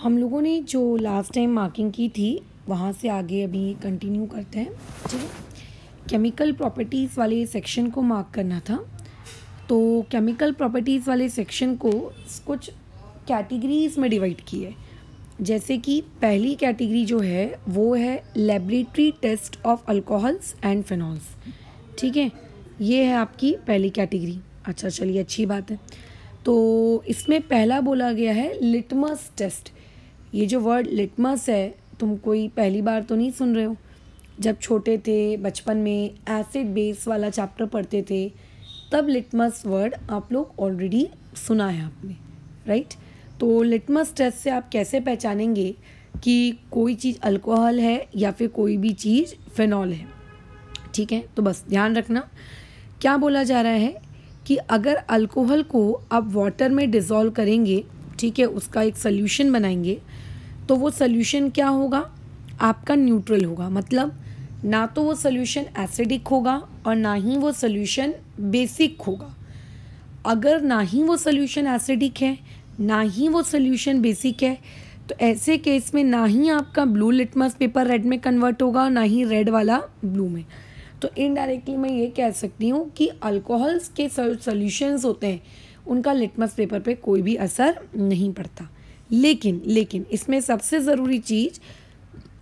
हम लोगों ने जो लास्ट टाइम मार्किंग की थी वहाँ से आगे अभी कंटिन्यू करते हैं। ठीक है, केमिकल प्रॉपर्टीज़ वाले सेक्शन को मार्क करना था। तो केमिकल प्रॉपर्टीज़ वाले सेक्शन को कुछ कैटेगरीज में डिवाइड किया है। जैसे कि पहली कैटेगरी जो है वो है laboratory test of alcohols and phenols. ठीक है, ये है आपकी पहली कैटेगरी। अच्छा चलिए, अच्छी बात है। तो इसमें पहला बोला गया है लिटमस टेस्ट। ये जो वर्ड लिटमस है तुम कोई पहली बार तो नहीं सुन रहे हो। जब छोटे थे बचपन में एसिड बेस वाला चैप्टर पढ़ते थे तब लिटमस वर्ड आप लोग ऑलरेडी सुना है आपने, राइट। तो लिटमस टेस्ट से आप कैसे पहचानेंगे कि कोई चीज़ अल्कोहल है या फिर कोई भी चीज़ फिनॉल है। ठीक है, तो बस ध्यान रखना क्या बोला जा रहा है कि अगर अल्कोहल को आप वाटर में डिज़ोल्व करेंगे, ठीक है, उसका एक सल्यूशन बनाएंगे, तो वो सल्यूशन क्या होगा, आपका न्यूट्रल होगा। मतलब ना तो वो सल्यूशन एसिडिक होगा और ना ही वो सल्यूशन बेसिक होगा। अगर ना ही वो सल्यूशन एसिडिक है ना ही वो सल्यूशन बेसिक है तो ऐसे केस में ना ही आपका ब्लू लिटमस पेपर रेड में कन्वर्ट होगा ना ही रेड वाला ब्लू में। तो इनडायरेक्टली मैं ये कह सकती हूँ कि अल्कोहल्स के सॉल्यूशंस होते हैं उनका लिटमस पेपर पे कोई भी असर नहीं पड़ता। लेकिन इसमें सबसे ज़रूरी चीज़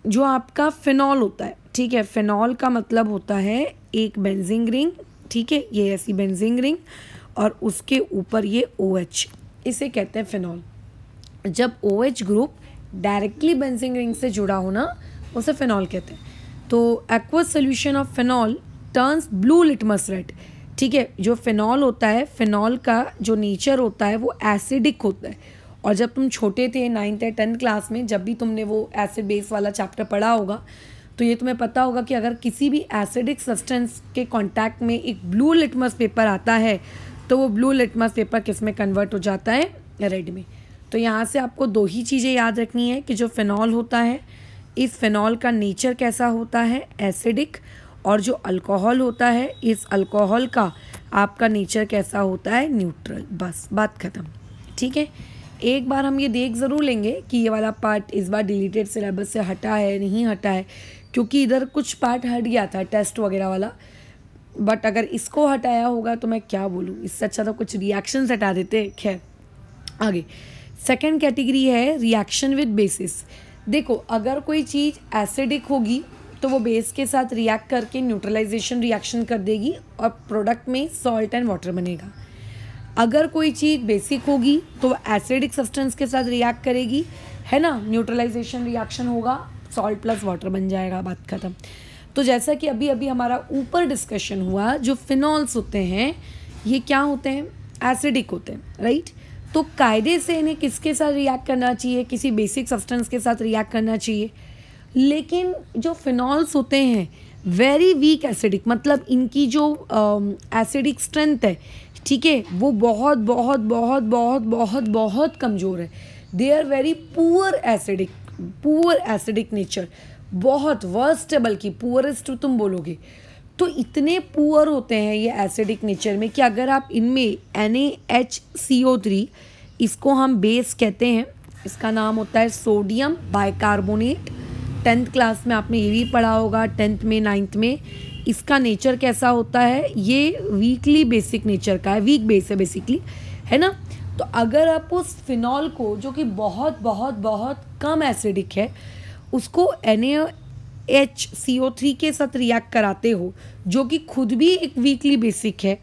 जो आपका फिनॉल होता है, ठीक है, फिनॉल का मतलब होता है एक बेंजीन रिंग। ठीक है, ये ऐसी बेंजीन रिंग और उसके ऊपर ये OH, इसे कहते हैं फिनॉल। जब OH group directly benzene ring से जुड़ा हो ना उसे फिनॉल कहते हैं। तो aqueous solution of phenol turns blue litmus red. ठीक है, जो फिनॉल होता है, फिनॉल का जो नेचर होता है वो एसिडिक होता है। और जब तुम छोटे थे 9th या 10th क्लास में जब भी तुमने वो एसिड बेस वाला चैप्टर पढ़ा होगा तो ये तुम्हें पता होगा कि अगर किसी भी एसिडिक सब्सटेंस के कांटेक्ट में एक ब्लू लिटमस पेपर आता है तो वो ब्लू लिटमस पेपर किस में कन्वर्ट हो जाता है, रेड में। तो यहाँ से आपको दो ही चीज़ें याद रखनी है कि जो फिनॉल होता है, इस फिनॉल का नेचर कैसा होता है, एसिडिक, और जो अल्कोहल होता है इस अल्कोहल का आपका नेचर कैसा होता है, न्यूट्रल। बस बात ख़त्म। ठीक है, एक बार हम ये देख ज़रूर लेंगे कि ये वाला पार्ट इस बार डिलीटेड सिलेबस से हटा है नहीं हटा है, क्योंकि इधर कुछ पार्ट हट गया था टेस्ट वगैरह वाला। बट अगर इसको हटाया होगा तो मैं क्या बोलूँ, इससे अच्छा तो कुछ रिएक्शंस हटा देते। खैर आगे सेकेंड कैटेगरी है रिएक्शन विद बेसिस। देखो, अगर कोई चीज़ एसिडिक होगी तो वो बेस के साथ रिएक्ट करके न्यूट्रलाइजेशन रिएक्शन कर देगी और प्रोडक्ट में सॉल्ट एंड वाटर बनेगा। अगर कोई चीज़ बेसिक होगी तो वो एसिडिक सब्सटेंस के साथ रिएक्ट करेगी, है ना, न्यूट्रलाइजेशन रिएक्शन होगा, सॉल्ट प्लस वाटर बन जाएगा, बात खत्म। तो जैसा कि अभी अभी हमारा ऊपर डिस्कशन हुआ, जो फिनॉल्स होते हैं ये क्या होते हैं, एसिडिक होते हैं, राइट। तो कायदे से इन्हें किसके साथ रिएक्ट करना चाहिए, किसी बेसिक सब्सटेंस के साथ रिएक्ट करना चाहिए। लेकिन जो फिनॉल्स होते हैं वेरी वीक एसिडिक, मतलब इनकी जो एसिडिक स्ट्रेंथ है, ठीक है, वो बहुत बहुत बहुत बहुत बहुत बहुत कमज़ोर है। They are very poor acidic nature, बहुत वर्स्ट है, बल्कि पुअरेस्ट तुम बोलोगे। तो इतने पुअर होते हैं ये एसिडिक नेचर में कि अगर आप इनमें NaHCO3, इसको हम बेस कहते हैं, इसका नाम होता है सोडियम बाइकार्बोनेट। 10th क्लास में आपने ये भी पढ़ा होगा, 10th में 9th में। इसका नेचर कैसा होता है, ये वीकली बेसिक नेचर का है, वीक बेस है बेसिकली, है ना। तो अगर आप उस फिनॉल को जो कि बहुत बहुत बहुत कम एसिडिक है उसको NaHCO3 के साथ रिएक्ट कराते हो जो कि खुद भी एक वीकली बेसिक है,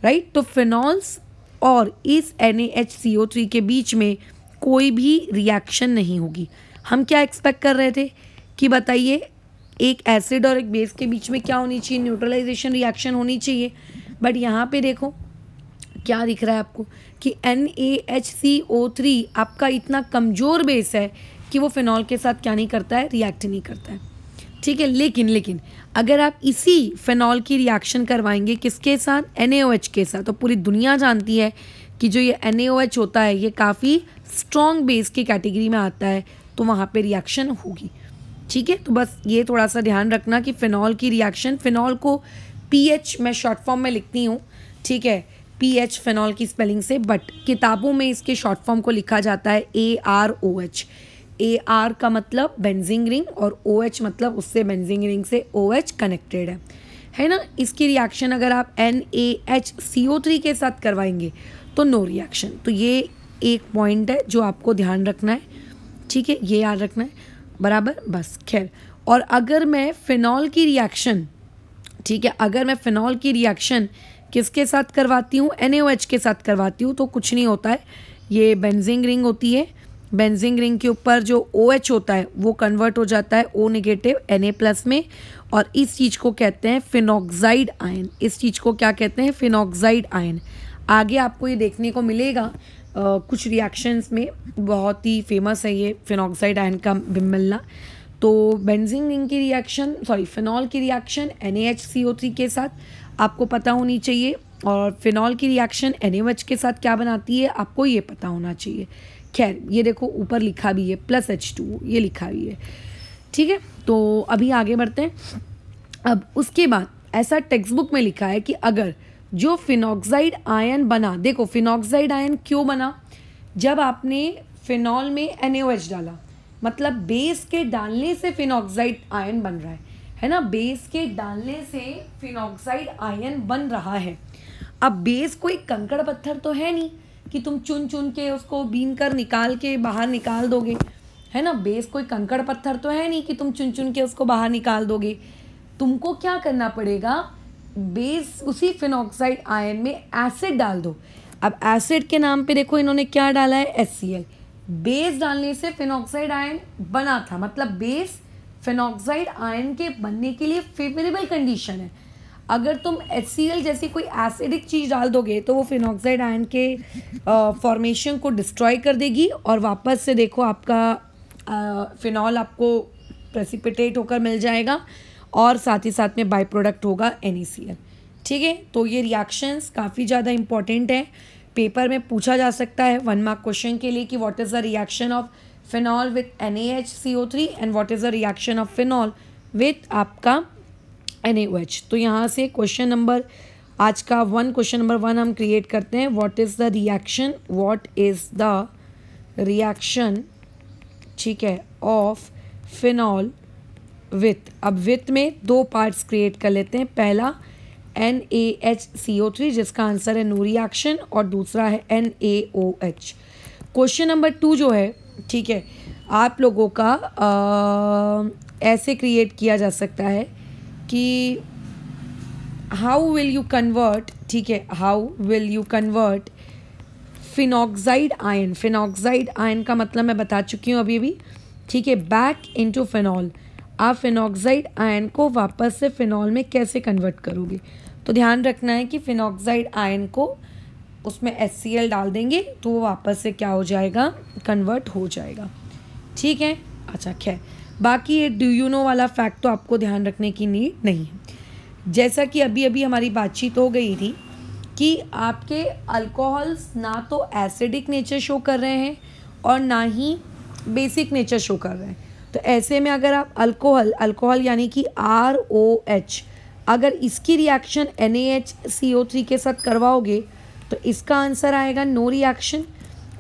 राइट, तो फिनॉल्स और इस NaHCO3 के बीच में कोई भी रिएक्शन नहीं होगी। हम क्या एक्सपेक्ट कर रहे थे कि बताइए, एक एसिड और एक बेस के बीच में क्या होनी चाहिए, न्यूट्रलाइजेशन रिएक्शन होनी चाहिए। बट यहाँ पे देखो क्या दिख रहा है आपको कि NaHCO3 आपका इतना कमज़ोर बेस है कि वो फिनॉल के साथ क्या नहीं करता है, रिएक्ट नहीं करता है। ठीक है, लेकिन अगर आप इसी फिनॉल की रिएक्शन करवाएंगे किसके साथ, NaOH के साथ, तो पूरी दुनिया जानती है कि जो ये NaOH होता है ये काफ़ी स्ट्रॉन्ग बेस की कैटेगरी में आता है, तो वहाँ पे रिएक्शन होगी। ठीक है, तो बस ये थोड़ा सा ध्यान रखना कि फिनॉल की रिएक्शन, फिनॉल को PH मैं शॉर्ट फॉर्म में लिखती हूँ, ठीक है, PH फिनॉल की स्पेलिंग से, बट किताबों में इसके शॉर्ट फॉर्म को लिखा जाता है AROH। AR का मतलब बेंजीन रिंग और OH मतलब उससे बेंजीन रिंग से OH कनेक्टेड है ना। इसकी रिएक्शन अगर आप NaHCO3 के साथ करवाएंगे तो नो रिएक्शन। तो ये एक पॉइंट है जो आपको ध्यान रखना है, ठीक है, ये याद रखना है बराबर, बस खैर। और अगर मैं फिनॉल की रिएक्शन, ठीक है, अगर मैं फिनॉल की रिएक्शन किसके साथ करवाती हूँ, NaOH के साथ करवाती हूँ, तो कुछ नहीं होता है, ये बेंजीन रिंग होती है, बेंजीन रिंग के ऊपर जो OH होता है वो कन्वर्ट हो जाता है O नेगेटिव Na+ में, और इस चीज़ को कहते हैं फिनॉक्साइड आयन। इस चीज़ को क्या कहते हैं, फिनॉक्साइड आयन। आगे आपको ये देखने को मिलेगा कुछ रिएक्शंस में, बहुत ही फेमस है ये फिनॉक्साइड आयन का मिलना। तो बेंजीन रिंग की रिएक्शन, सॉरी फिनॉल की रिएक्शन NaHCO3 के साथ आपको पता होनी चाहिए, और फिनॉल की रिएक्शन NaOH के साथ क्या बनाती है आपको ये पता होना चाहिए। खैर ये देखो ऊपर लिखा भी है +H2O, ये लिखा भी है, ठीक है। तो अभी आगे बढ़ते हैं। अब उसके बाद ऐसा टेक्स्ट बुक में लिखा है कि अगर जो फिनॉक्साइड आयन बना, देखो फिनॉक्साइड आयन क्यों बना, जब आपने फिनॉल में NaOH डाला, मतलब बेस के डालने से फिनॉक्साइड आयन बन रहा है ना, बेस के डालने से फिनॉक्साइड आयन बन रहा है। अब बेस कोई कंकड़ पत्थर तो है नहीं कि तुम चुन चुन के उसको बीन कर निकाल के बाहर निकाल दोगे, है ना। बेस कोई कंकड़ पत्थर तो है नहीं कि तुम चुन चुन के उसको बाहर निकाल दोगे। तुमको क्या करना पड़ेगा, बेस उसी फिनॉक्साइड आयन में एसिड डाल दो। अब एसिड के नाम पे देखो इन्होंने क्या डाला है, HCl। बेस डालने से फिनॉक्साइड आयन बना था, मतलब बेस फिनॉक्साइड आयन के बनने के लिए फेवरेबल कंडीशन है। अगर तुम HCl जैसी कोई एसिडिक चीज़ डाल दोगे तो वो फिनॉक्साइड आयन के फॉर्मेशन को डिस्ट्रॉय कर देगी, और वापस से देखो आपका फिनॉल आपको प्रेसिपिटेट होकर मिल जाएगा, और साथ ही साथ में बाई प्रोडक्ट होगा NaCl, ठीक है। तो ये रिएक्शंस काफ़ी ज़्यादा इंपॉर्टेंट है, पेपर में पूछा जा सकता है 1 मार्क क्वेश्चन के लिए कि what is the reaction of phenol with NaHCO3 and what is the reaction of phenol with आपका NaOH। तो यहाँ से क्वेश्चन नंबर आज का क्वेश्चन नंबर 1 हम क्रिएट करते हैं। What is the reaction, what is the reaction, ठीक है, ऑफ फिनॉल विथ, अब विथ में 2 पार्ट्स क्रिएट कर लेते हैं। पहला NaHCO3 जिसका आंसर है नो रिएक्शन, और दूसरा है NaOH। क्वेश्चन नंबर 2 जो है, ठीक है, आप लोगों का ऐसे क्रिएट किया जा सकता है कि हाउ विल यू कन्वर्ट, ठीक है, how will you convert phenoxide ion, phenoxide ion का मतलब मैं बता चुकी हूँ अभी, ठीक है, बैक इनटू फिनॉल। आप फिनॉक्साइड आयन को वापस से फिनॉल में कैसे कन्वर्ट करोगे, तो ध्यान रखना है कि फिनॉक्साइड आयन को उसमें HCl डाल देंगे तो वो वापस से क्या हो जाएगा, कन्वर्ट हो जाएगा, ठीक है। अच्छा खैर, बाकी ये डू यू नो वाला फैक्ट तो आपको ध्यान रखने की नीड नहीं है। जैसा कि अभी अभी हमारी बातचीत हो गई थी कि आपके अल्कोहल्स ना तो एसिडिक नेचर शो कर रहे हैं और ना ही बेसिक नेचर शो कर रहे हैं, तो ऐसे में अगर आप अल्कोहल यानी कि ROH, अगर इसकी रिएक्शन NaHCO3 के साथ करवाओगे तो इसका आंसर आएगा नो रिएक्शन।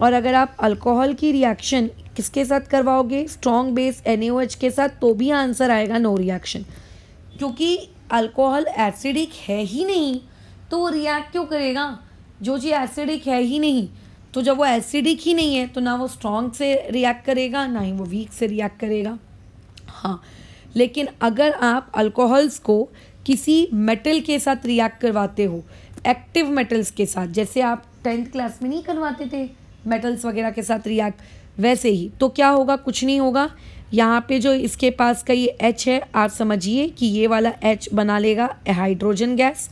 और अगर आप अल्कोहल की रिएक्शन किसके साथ करवाओगे, स्ट्रॉन्ग बेस NaOH के साथ, तो भी आंसर आएगा नो रिएक्शन, क्योंकि अल्कोहल एसिडिक है ही नहीं तो वो रिएक्ट क्यों करेगा। जो चीज़ एसिडिक है ही नहीं, तो जब वो एसिडिक ही नहीं है तो ना वो स्ट्रॉन्ग से रिएक्ट करेगा ना ही वो वीक से रिएक्ट करेगा। हाँ, लेकिन अगर आप अल्कोहल्स को किसी मेटल के साथ रिएक्ट करवाते हो, एक्टिव मेटल्स के साथ, जैसे आप 10th क्लास में नहीं करवाते थे मेटल्स वगैरह के साथ रिएक्ट, वैसे ही, तो क्या होगा, कुछ नहीं होगा। यहाँ पे जो इसके पास का ये H है, आप समझिए कि ये वाला H बना लेगा हाइड्रोजन गैस,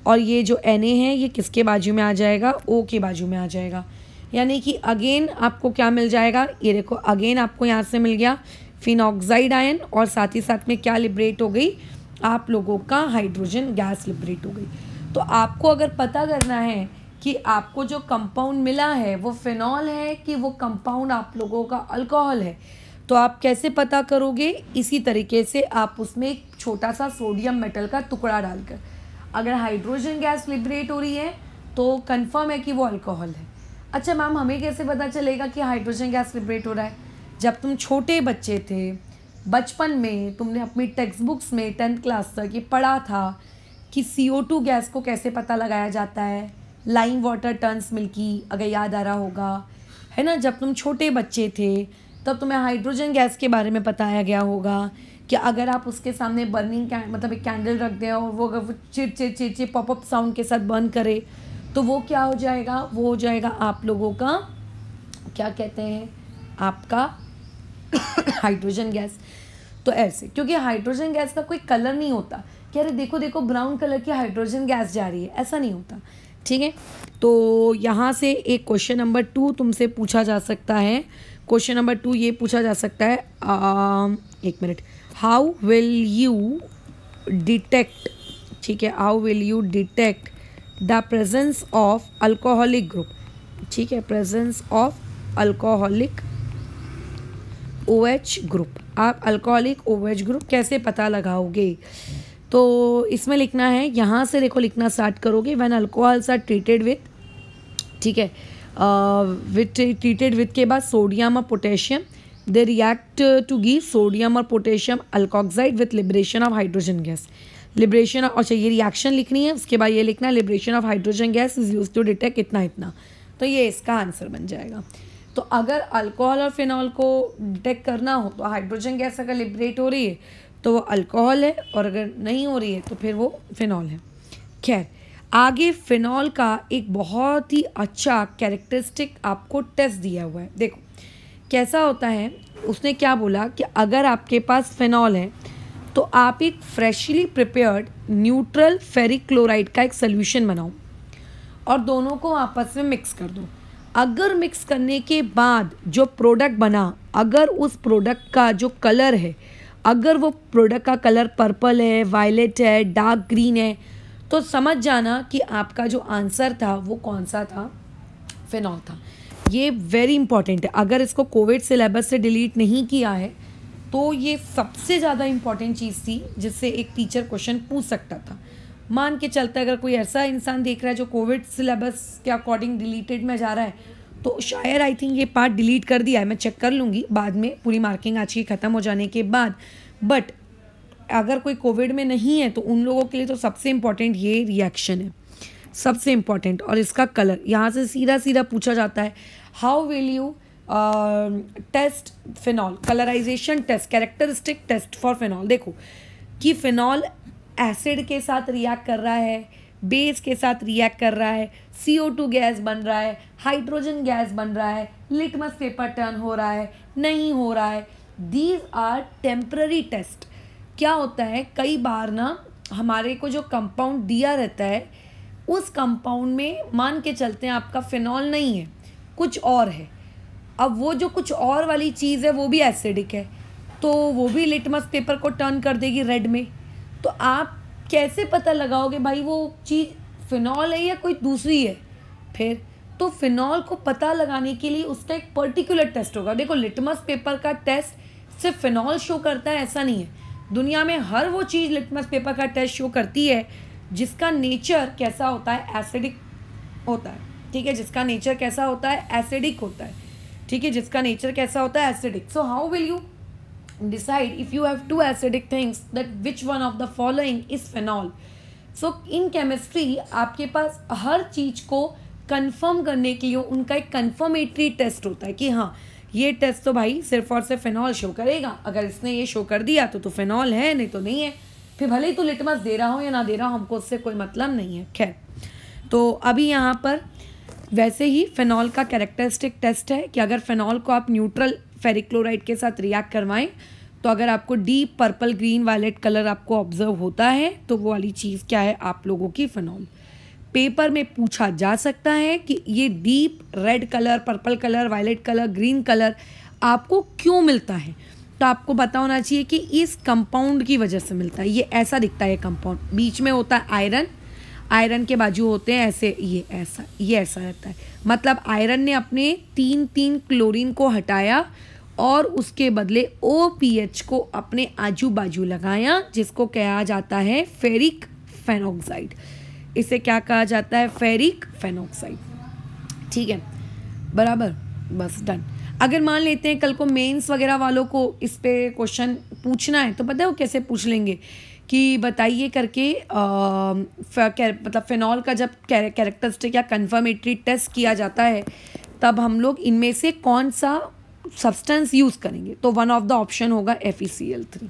और ये जो Na है ये किसके बाजू में आ जाएगा, O के बाजू में आ जाएगा। यानी कि अगेन आपको क्या मिल जाएगा, ये देखो अगेन आपको यहाँ से मिल गया फिनॉक्साइड आयन, और साथ ही साथ में क्या लिबरेट हो गई, आप लोगों का हाइड्रोजन गैस लिबरेट हो गई। तो आपको अगर पता करना है कि आपको जो कंपाउंड मिला है वो फिनॉल है कि वो कंपाउंड आप लोगों का अल्कोहल है, तो आप कैसे पता करोगे, इसी तरीके से आप उसमें एक छोटा सा सोडियम मेटल का टुकड़ा डालकर, अगर हाइड्रोजन गैस लिबरेट हो रही है तो कंफर्म है कि वो अल्कोहल है। अच्छा मैम, हमें कैसे पता चलेगा कि हाइड्रोजन गैस लिबरेट हो रहा है। जब तुम छोटे बच्चे थे, बचपन में तुमने अपनी टेक्स्ट बुक्स में 10th क्लास तक ये पढ़ा था कि CO2 गैस को कैसे पता लगाया जाता है, लाइम वाटर टर्न्स मिल्की, अगर याद आ रहा होगा, है ना। जब तुम छोटे बच्चे थे तब तुम्हें हाइड्रोजन गैस के बारे में बताया गया होगा कि अगर आप उसके सामने बर्निंग मतलब एक कैंडल रख दें और वो अगर वो चिर पॉपअप साउंड के साथ बर्न करे तो वो क्या हो जाएगा, वो हो जाएगा आप लोगों का, क्या कहते हैं, आपका हाइड्रोजन गैस। तो ऐसे, क्योंकि हाइड्रोजन गैस का कोई कलर नहीं होता कि अरे देखो देखो ब्राउन कलर की हाइड्रोजन गैस जा रही है, ऐसा नहीं होता, ठीक है। तो यहाँ से एक क्वेश्चन नंबर 2 तुमसे पूछा जा सकता है। क्वेश्चन नंबर 2 ये पूछा जा सकता है, एक minute, how will you detect, ठीक है, how will you detect the presence of alcoholic group, ठीक है, presence of alcoholic OH group. आप अल्कोहलिक OH ग्रुप कैसे पता लगाओगे? तो इसमें लिखना है, यहाँ से देखो लिखना स्टार्ट करोगे, when alcohols are treated with, ठीक है, ट्रीटेड विथ के बाद सोडियम और potassium, they react to give sodium और potassium alkoxide with liberation of hydrogen gas. Liberation, अच्छा ये रिएक्शन लिखनी है, उसके बाद ये लिखना है liberation of hydrogen gas is use to detect इतना इतना। तो ये इसका आंसर बन जाएगा। तो अगर अल्कोहल और फिनॉल को डिटेक्ट करना हो तो हाइड्रोजन गैस अगर लिबरेट हो रही है तो वो अल्कोहल है, और अगर नहीं हो रही है तो फिर वो फिनॉल है। खैर, आगे फिनॉल का एक बहुत ही अच्छा कैरेक्टरिस्टिक आपको टेस्ट दिया हुआ है। देखो कैसा होता है, उसने क्या बोला कि अगर आपके पास फिनॉल है तो आप एक freshly prepared neutral ferric chloride का एक सोल्यूशन बनाओ और दोनों को आपस में मिक्स कर दो। अगर मिक्स करने के बाद जो प्रोडक्ट बना, अगर उस प्रोडक्ट का जो कलर है, अगर वो प्रोडक्ट का कलर पर्पल है, वायलेट है, डार्क ग्रीन है, तो समझ जाना कि आपका जो आंसर था वो कौन सा था, फिनॉल था। ये वेरी इंपॉर्टेंट है। अगर इसको कोविड सिलेबस से डिलीट नहीं किया है तो ये सबसे ज़्यादा इंपॉर्टेंट चीज़ थी जिससे एक टीचर क्वेश्चन पूछ सकता था। मान के चलता अगर कोई ऐसा इंसान देख रहा है जो कोविड सिलेबस के अकॉर्डिंग डिलीटेड में जा रहा है तो शायद आई थिंक ये पार्ट डिलीट कर दिया है, मैं चेक कर लूँगी बाद में, पूरी मार्किंग आज की ख़त्म हो जाने के बाद। बट अगर कोई कोविड में नहीं है तो उन लोगों के लिए तो सबसे इम्पॉर्टेंट ये रिएक्शन है, सबसे इम्पॉर्टेंट। और इसका कलर यहाँ से सीधा सीधा पूछा जाता है, how will you test phenol, colourization test, characteristic test for phenol. देखो कि फिनॉल एसिड के साथ रिएक्ट कर रहा है, बेस के साथ रिएक्ट कर रहा है, CO2 गैस बन रहा है, हाइड्रोजन गैस बन रहा है, लिटमस पेपर टर्न हो रहा है, नहीं हो रहा है। These are temporary test. क्या होता है, कई बार ना हमारे को जो कंपाउंड दिया रहता है उस कंपाउंड में मान के चलते हैं आपका फिनॉल नहीं है, कुछ और है। अब वो जो कुछ और वाली चीज़ है वो भी एसिडिक है तो वो भी लिटमस पेपर को टर्न कर देगी रेड में। तो आप कैसे पता लगाओगे भाई वो चीज़ फिनॉल है या कोई दूसरी है? फिर तो फिनॉल को पता लगाने के लिए उसका एक पर्टिकुलर टेस्ट होगा। देखो लिटमस पेपर का टेस्ट सिर्फ फिनॉल शो करता है ऐसा नहीं है, दुनिया में हर वो चीज़ लिटमस पेपर का टेस्ट शो करती है जिसका नेचर कैसा होता है, एसिडिक होता है, ठीक है, जिसका नेचर कैसा होता है, एसिडिक होता है, ठीक है, जिसका नेचर कैसा होता है, acidic. So how will you decide if you have two acidic things that which one of the following is phenol? So in chemistry आपके पास हर चीज़ को कंफर्म करने के लिए उनका एक कंफर्मेटरी टेस्ट होता है कि हाँ ये टेस्ट तो भाई सिर्फ और सिर्फ फिनॉल शो करेगा, अगर इसने ये शो कर दिया तो फिनॉल है, नहीं तो नहीं है। फिर भले ही तो लिटमस दे रहा हो या ना दे रहा हो, हमको उससे कोई मतलब नहीं है। खैर, तो अभी यहाँ पर वैसे ही फिनॉल का कैरेक्टरिस्टिक टेस्ट है कि अगर फिनॉल को आप न्यूट्रल फेरिक क्लोराइड के साथ रिएक्ट करवाएं तो अगर आपको deep purple green violet colour आपको ऑब्जर्व होता है तो वो वाली चीज़ क्या है आप लोगों की फिनॉल। पेपर में पूछा जा सकता है कि ये deep red colour, purple colour, violet colour, green colour आपको क्यों मिलता है, तो आपको पता होना चाहिए कि इस कंपाउंड की वजह से मिलता है। ये ऐसा दिखता है कंपाउंड, बीच में होता है आयरन, आयरन के बाजू होते हैं ऐसे, ये ऐसा रहता है। मतलब आयरन ने अपने 3 क्लोरीन को हटाया और उसके बदले OPH को अपने आजू बाजू लगाया, जिसको कहा जाता है फेरिक फेनॉक्साइड। इसे क्या कहा जाता है, फेरिक फेनॉक्साइड। ठीक है, बराबर, बस डन। अगर मान लेते हैं कल को मेंस वगैरह वालों को इस पे क्वेश्चन पूछना है तो पता है वो कैसे पूछ लेंगे कि बताइए करके मतलब फिनॉल का जब कैरेक्टरिस्टिक या कन्फर्मेटरी टेस्ट किया जाता है तब हम लोग इनमें से कौन सा सब्सटेंस यूज़ करेंगे, तो वन ऑफ द ऑप्शन होगा FeCl3।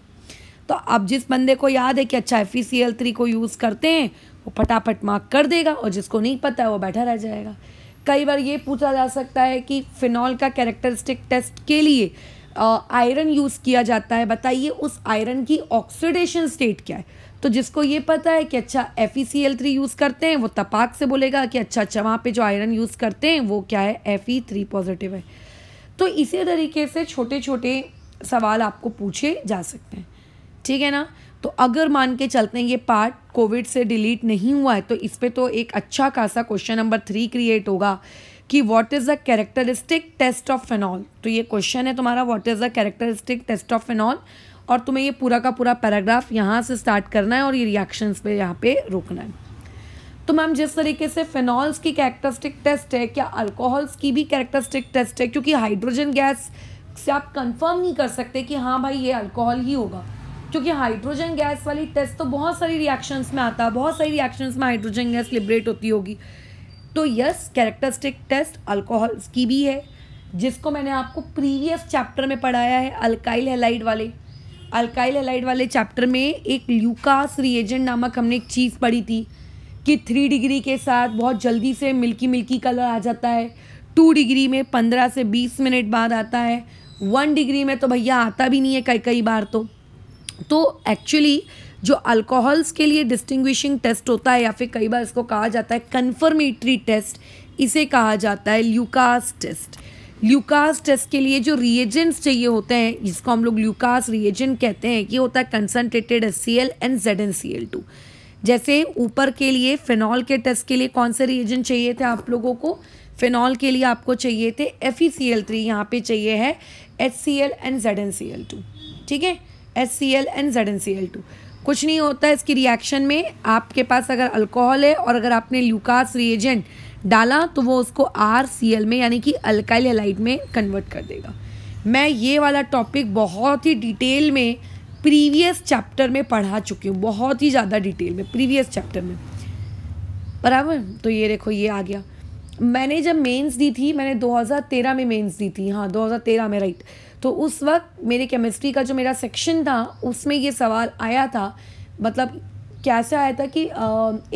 तो अब जिस बंदे को याद है कि अच्छा FeCl3 को यूज़ करते हैं वो फटाफट मार्क कर देगा, और जिसको नहीं पता है वो बैठा रह जाएगा। कई बार ये पूछा जा सकता है कि फिनॉल का कैरेक्टरिस्टिक टेस्ट के लिए आयरन यूज़ किया जाता है, बताइए उस आयरन की ऑक्सीडेशन स्टेट क्या है। तो जिसको ये पता है कि अच्छा FeCl3 यूज़ करते हैं वो तपाक से बोलेगा कि अच्छा वहाँ पे जो आयरन यूज़ करते हैं वो क्या है, Fe3 पॉजिटिव है। तो इसी तरीके से छोटे छोटे सवाल आपको पूछे जा सकते हैं, ठीक है ना। तो अगर मान के चलते हैं ये पार्ट कोविड से डिलीट नहीं हुआ है तो इस पे तो एक अच्छा खासा क्वेश्चन नंबर 3 क्रिएट होगा कि what is the characteristic test of phenol. तो ये क्वेश्चन है तुम्हारा what is the characteristic test of phenol, और तुम्हें ये पूरा का पूरा पैराग्राफ यहाँ से स्टार्ट करना है और ये रिएक्शंस पे यहाँ पे रोकना है। तो मैम जिस तरीके से फिनॉल्स की कैरेक्टरिस्टिक टेस्ट है, क्या अल्कोहल्स की भी कैरेक्टरिस्टिक टेस्ट है? क्योंकि हाइड्रोजन गैस से आप कंफर्म नहीं कर सकते कि हाँ भाई ये अल्कोहल ही होगा, क्योंकि हाइड्रोजन गैस वाली टेस्ट तो बहुत सारी रिएक्शंस में आता है, बहुत सारी रिएक्शंस में हाइड्रोजन गैस लिबरेट होती होगी। तो यस, कैरेक्टरिस्टिक टेस्ट अल्कोहल्स की भी है, जिसको मैंने आपको प्रीवियस चैप्टर में पढ़ाया है अल्काइल हैलाइड वाले चैप्टर में एक ल्यूकास रिएजेंट नामक हमने एक चीज़ पढ़ी थी कि 3 डिग्री के साथ बहुत जल्दी से मिल्की कलर आ जाता है, 2 डिग्री में 15 से 20 मिनट बाद आता है, 1 डिग्री में तो भैया आता भी नहीं है कई बार। तो एक्चुअली जो अल्कोहल्स के लिए डिस्टिंग्विशिंग टेस्ट होता है या फिर कई बार इसको कहा जाता है कन्फर्मेटरी टेस्ट, इसे कहा जाता है ल्यूकास टेस्ट। ल्यूकास टेस्ट के लिए जो रिएजेंट्स चाहिए होते हैं, जिसको हम लोग ल्यूकास रिएजेंट कहते हैं, ये होता है कंसनट्रेटेड HCl एंड ZnCl2। जैसे ऊपर के लिए फिनॉल के टेस्ट के लिए कौन से रिएजेंट चाहिए थे आप लोगों को? फिनॉल के लिए आपको चाहिए थे FeCl3, यहाँ पे चाहिए है HCl एंड ZnCl2, ठीक है, HCl एंड ZnCl2। कुछ नहीं होता है इसकी रिएक्शन में, आपके पास अगर अल्कोहल है और अगर आपने ल्यूकास रिएजेंट डाला तो वो उसको RCl में यानी कि अल्काइल हैलाइड में कन्वर्ट कर देगा। मैं ये वाला टॉपिक बहुत ही डिटेल में प्रीवियस चैप्टर में पढ़ा चुकी हूँ, बहुत ही ज़्यादा डिटेल में प्रीवियस चैप्टर में, बराबर। तो ये देखो ये आ गया। मैंने जब मेंस दी थी, मैंने 2013 में मेंस दी थी, हाँ 2013 में, राइट। तो उस वक्त मेरे केमिस्ट्री का जो मेरा सेक्शन था उसमें ये सवाल आया था। मतलब कैसे आया था कि